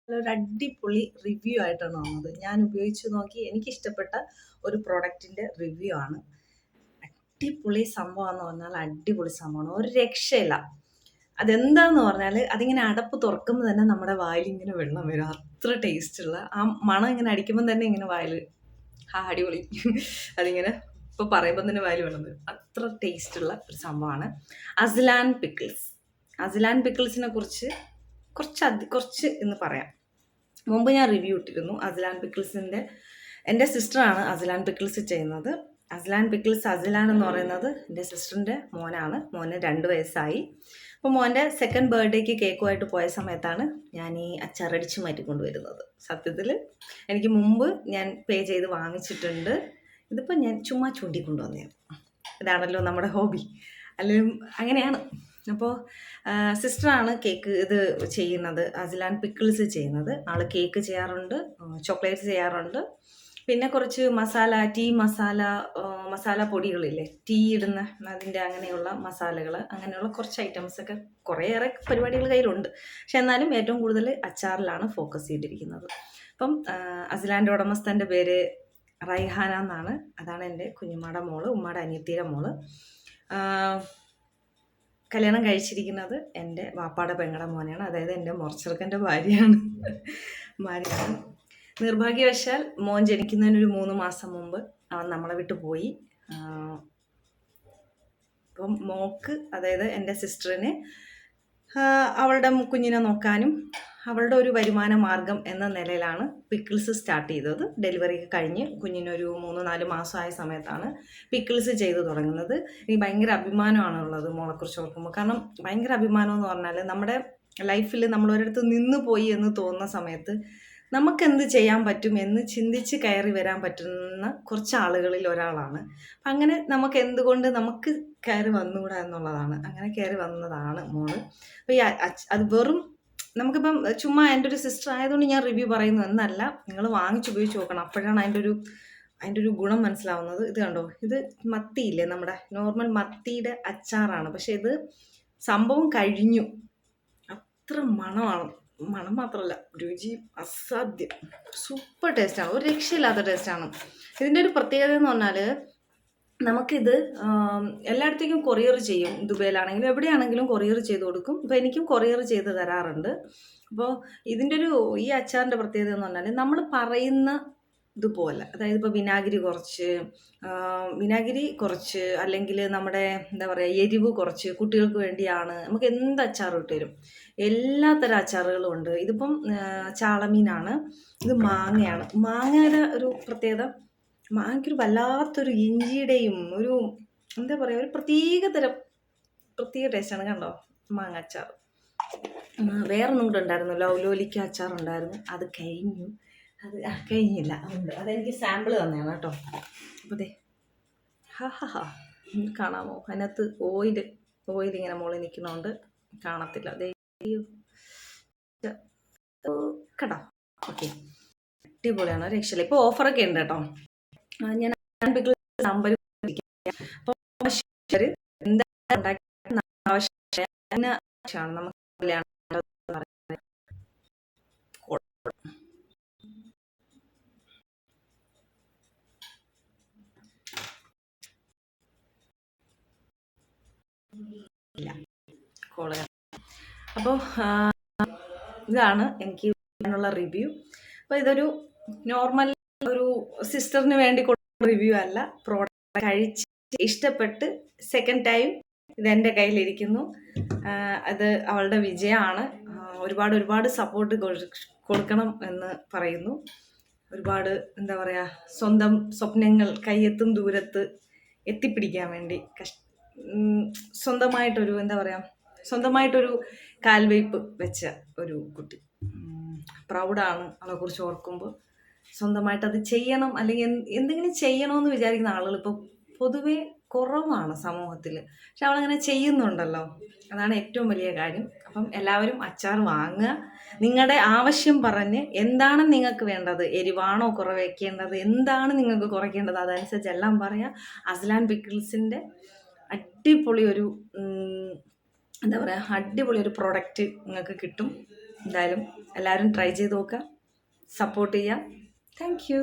ഒരു അടിപൊളി റിവ്യൂ ആയിട്ടാണ് വന്നത്. ഞാൻ ഉപയോഗിച്ച് നോക്കി എനിക്കിഷ്ടപ്പെട്ട ഒരു പ്രൊഡക്റ്റിൻ്റെ റിവ്യൂ ആണ്. അടിപൊളി സംഭവമാണെന്ന് പറഞ്ഞാൽ അടിപൊളി സംഭവമാണ്. ഒരു രക്ഷയില്ല. അതെന്താന്ന് പറഞ്ഞാൽ അതിങ്ങനെ അടപ്പ് തുറക്കുമ്പോൾ തന്നെ നമ്മുടെ വായിൽ ഇങ്ങനെ വെള്ളം വരും. അത്ര ടേസ്റ്റുള്ള ആ മണം ഇങ്ങനെ അടിക്കുമ്പോൾ തന്നെ ഇങ്ങനെ വായിൽ അടിപൊളി അതിങ്ങനെ ഇപ്പോൾ പറയുമ്പോൾ തന്നെ വായിൽ വെള്ളം വരും. അത്ര ടേസ്റ്റുള്ള ഒരു സംഭവമാണ് അസ്ലാൻ പിക്കിൾസ്. അസ്ലാൻ പിക്കിൾസിനെ കുറിച്ച് കുറച്ച് എന്ന് പറയാം. മുമ്പ് ഞാൻ റിവ്യൂ ഇട്ടിരുന്നു അസ്ലാൻ പിക്കിൾസിൻ്റെ. എൻ്റെ സിസ്റ്ററാണ് അസ്ലാൻ പിക്കിൾസ് ചെയ്യുന്നത്. അസ്ലാൻ പിക്കിൾസ് അസ്ലാൻ എന്ന് പറയുന്നത് എൻ്റെ സിസ്റ്ററിൻ്റെ മോനാണ്. മോന് 2 വയസ്സായി. അപ്പോൾ മോൻ്റെ സെക്കൻഡ് ബർത്ത്ഡേക്ക് കേക്കുമായിട്ട് പോയ സമയത്താണ് ഞാൻ ഈ അച്ചാറടിച്ച് മാറ്റിക്കൊണ്ടുവരുന്നത്. സത്യത്തിൽ എനിക്ക് മുമ്പ് ഞാൻ പേ ചെയ്ത് വാങ്ങിച്ചിട്ടുണ്ട്. ഇതിപ്പോൾ ഞാൻ ചുമ്മാ ചൂണ്ടിക്കൊണ്ടുവന്നതാണ്. ഇതാണല്ലോ നമ്മുടെ ഹോബി, അല്ലെങ്കിൽ അങ്ങനെയാണ്. അപ്പോൾ സിസ്റ്ററാണ് കേക്ക് ഇത് ചെയ്യുന്നത്, അസ്ലാൻ പിക്കിൾസ് ചെയ്യുന്നത്. ആൾ കേക്ക് ചെയ്യാറുണ്ട്, ചോക്ലേറ്റ്സ് ചെയ്യാറുണ്ട്, പിന്നെ കുറച്ച് മസാല, ടീ മസാല, മസാല പൊടികളില്ലേ, ടീ ഇടുന്ന അതിൻ്റെ അങ്ങനെയുള്ള മസാലകൾ, അങ്ങനെയുള്ള കുറച്ച് ഐറ്റംസൊക്കെ കുറേയേറെ പരിപാടികൾ കയ്യിലുണ്ട്. പക്ഷെ എന്നാലും ഏറ്റവും കൂടുതൽ അച്ചാറിലാണ് ഫോക്കസ് ചെയ്തിരിക്കുന്നത്. അപ്പം അസ്ലാൻ്റെ ഉടമസ്ഥൻ്റെ പേര് റൈഹാന എന്നാണ്. അതാണ് എൻ്റെ കുഞ്ഞുമ്മയുടെ മോള്, ഉമ്മയുടെ അനിയത്തിയുടെ മോള്. കല്യാണം കഴിച്ചിരിക്കുന്നത് എൻ്റെ വാപ്പാടെ പെങ്ങളുടെ മോനെയാണ്, അതായത് എൻ്റെ മുറച്ചെറുക്കൻ്റെ ഭാര്യയാണ്. നിർഭാഗ്യവശാൽ മോൻ ജനിക്കുന്നതിനൊരു 3 മാസം മുമ്പ് അവൻ നമ്മളെ വിട്ടു പോയി. അപ്പം മോക്ക്, അതായത് എൻ്റെ സിസ്റ്ററിന് അവളുടെ കുഞ്ഞിനെ നോക്കാനും അവളുടെ ഒരു വരുമാന മാർഗം എന്ന നിലയിലാണ് പിക്കിൾസ് സ്റ്റാർട്ട് ചെയ്തത്. ഡെലിവറിയൊക്കെ കഴിഞ്ഞ് കുഞ്ഞിനൊരു 3-4 മാസമായ സമയത്താണ് പിക്കിൾസ് ചെയ്ത് തുടങ്ങുന്നത്. എനിക്ക് ഭയങ്കര അഭിമാനമാണുള്ളത് മോളെക്കുറിച്ച് ഓർക്കുമ്പോൾ. കാരണം ഭയങ്കര അഭിമാനം എന്ന് പറഞ്ഞാൽ നമ്മുടെ ലൈഫിൽ നമ്മൾ ഒരിടത്ത് നിന്ന് പോയി എന്ന് തോന്നുന്ന സമയത്ത് നമുക്കെന്ത് ചെയ്യാൻ പറ്റും എന്ന് ചിന്തിച്ച് കയറി വരാൻ പറ്റുന്ന കുറച്ച് ആളുകളിൽ ഒരാളാണ്. അങ്ങനെ നമുക്ക് എന്തുകൊണ്ട് നമുക്ക് കയറി വന്നുകൂടാ എന്നുള്ളതാണ്. അങ്ങനെ കയറി വന്നതാണ് മോള്. അപ്പോൾ ഈ അത് വെറും നമുക്കിപ്പം ചുമ്മാ എൻ്റെ ഒരു സിസ്റ്റർ ആയതുകൊണ്ട് ഞാൻ റിവ്യൂ പറയുന്നു എന്നല്ല, നിങ്ങൾ വാങ്ങിച്ചുപയോഗിച്ച് നോക്കണം. അപ്പോഴാണ് അതിൻ്റെ ഒരു ഗുണം മനസ്സിലാവുന്നത്. ഇത് കണ്ടോ, ഇത് മത്തിയില്ലേ, നമ്മുടെ നോർമൽ മത്തിയുടെ അച്ചാറാണ്. പക്ഷെ ഇത് സംഭവം കഴിഞ്ഞു. അത്ര മണമാണ്. മണം മാത്രമല്ല, രുചി അസാധ്യം. സൂപ്പർ ടേസ്റ്റാണ്, ഒരു രക്ഷയില്ലാത്ത ടേസ്റ്റാണ്. ഇതിൻ്റെ ഒരു പ്രത്യേകത എന്ന് പറഞ്ഞാൽ നമുക്കിത് എല്ലായിടത്തേക്കും കൊറിയർ ചെയ്യും. ദുബൈയിലാണെങ്കിലും എവിടെയാണെങ്കിലും കൊറിയർ ചെയ്ത് കൊടുക്കും. ഇപ്പോൾ എനിക്കും കൊറിയർ ചെയ്ത് തരാറുണ്ട്. അപ്പോൾ ഇതിൻ്റെ ഈ അച്ചാറിൻ്റെ പ്രത്യേകത എന്ന് പറഞ്ഞാൽ നമ്മൾ പറയുന്ന ഇതുപോലെ, അതായത് ഇപ്പോൾ വിനാഗിരി കുറച്ച് അല്ലെങ്കിൽ നമ്മുടെ എന്താ പറയുക എരിവ് കുറച്ച് കുട്ടികൾക്ക് വേണ്ടിയാണ്. നമുക്ക് എന്ത് അച്ചാറും ഇട്ട് തരും. എല്ലാത്തരം അച്ചാറുകളും ഉണ്ട്. ഇതിപ്പം ചാളമീനാണ്, ഇത് മാങ്ങയാണ്. മാങ്ങയുടെ ഒരു പ്രത്യേകത, മാങ്ങയ്ക്കൊരു വല്ലാത്തൊരു ഇഞ്ചിയുടെയും ഒരു എന്താ പറയുക, ഒരു പ്രത്യേക ടേസ്റ്റാണ്. കണ്ടോ മാങ്ങ അച്ചാർ. വേറൊന്നും കൂടെ ഉണ്ടായിരുന്നു, ലൗലോലിക്ക അച്ചാർ ഉണ്ടായിരുന്നു. അത് കഴിഞ്ഞു. അത് കഴിഞ്ഞില്ല, ഉണ്ട്. അതെനിക്ക് സാമ്പിൾ തന്നെയാണ് കേട്ടോ. അപ്പോൾ ദേ കാണാമോ, അതിനകത്ത് ഓയിൽ ഇങ്ങനെ മുകളിൽ നിൽക്കുന്നതുകൊണ്ട് കാണത്തില്ല. അതേ കേട്ടോ. ഓക്കെ, അടിപൊളിയാണ്, രക്ഷയില്ല. ഇപ്പോൾ ഓഫറൊക്കെ ഉണ്ട് കേട്ടോ. ഞാൻ നമ്പർ അപ്പോൾ എന്താ ഉണ്ടാക്കിയ ആവശ്യമാണ് നമുക്ക് ഇല്ല കോള്. അപ്പോൾ ഇതാണ് എനിക്ക് ഉള്ള റിവ്യൂ. അപ്പോൾ ഇതൊരു നോർമൽ ഒരു സിസ്റ്ററിന് വേണ്ടി കൊടുക്കുന്ന റിവ്യൂ അല്ല. പ്രോഡക്റ്റ് കഴിച്ച് ഇഷ്ടപ്പെട്ട് സെക്കൻഡ് ടൈം ഇതെൻ്റെ കയ്യിലിരിക്കുന്നു. അത് അവളുടെ വിജയമാണ്. ഒരുപാട് സപ്പോർട്ട് കൊടുക്കണം എന്ന് പറയുന്നു. ഒരുപാട് എന്താ പറയുക, സ്വന്തം സ്വപ്നങ്ങൾ കയ്യെത്തും ദൂരത്ത് എത്തിപ്പിടിക്കാൻ വേണ്ടി സ്വന്തമായിട്ടൊരു എന്താ പറയുക, സ്വന്തമായിട്ടൊരു കാൽവയ്പ് വെച്ച ഒരു കുട്ടി. പ്രൗഡാണ് അവളെക്കുറിച്ച് ഓർക്കുമ്പോൾ. സ്വന്തമായിട്ട് അത് ചെയ്യണം, അല്ലെങ്കിൽ എന്തെങ്കിലും ചെയ്യണമെന്ന് വിചാരിക്കുന്ന ആളുകൾ ഇപ്പോൾ പൊതുവേ കുറവാണ് സമൂഹത്തിൽ. പക്ഷെ അവളങ്ങനെ ചെയ്യുന്നുണ്ടല്ലോ, അതാണ് ഏറ്റവും വലിയ കാര്യം. അപ്പം എല്ലാവരും അച്ചാർ വാങ്ങുക. നിങ്ങളുടെ ആവശ്യം പറഞ്ഞ് എന്താണ് നിങ്ങൾക്ക് വേണ്ടത്, എരിവാണോ കുറയ്ക്കേണ്ടത്, എന്താണ് നിങ്ങൾക്ക് കുറയ്ക്കേണ്ടത്, അതനുസരിച്ച് എല്ലാം പറയുക. അസ്ലാൻ പിക്കിൾസിൻ്റെ അടിപൊളി ഒരു എന്താ പറയുക, അടിപൊളി ഒരു പ്രൊഡക്റ്റ് നിങ്ങൾക്ക് കിട്ടും. എന്തായാലും എല്ലാവരും ട്രൈ ചെയ്ത് നോക്കുക, സപ്പോർട്ട് ചെയ്യുക. Thank you.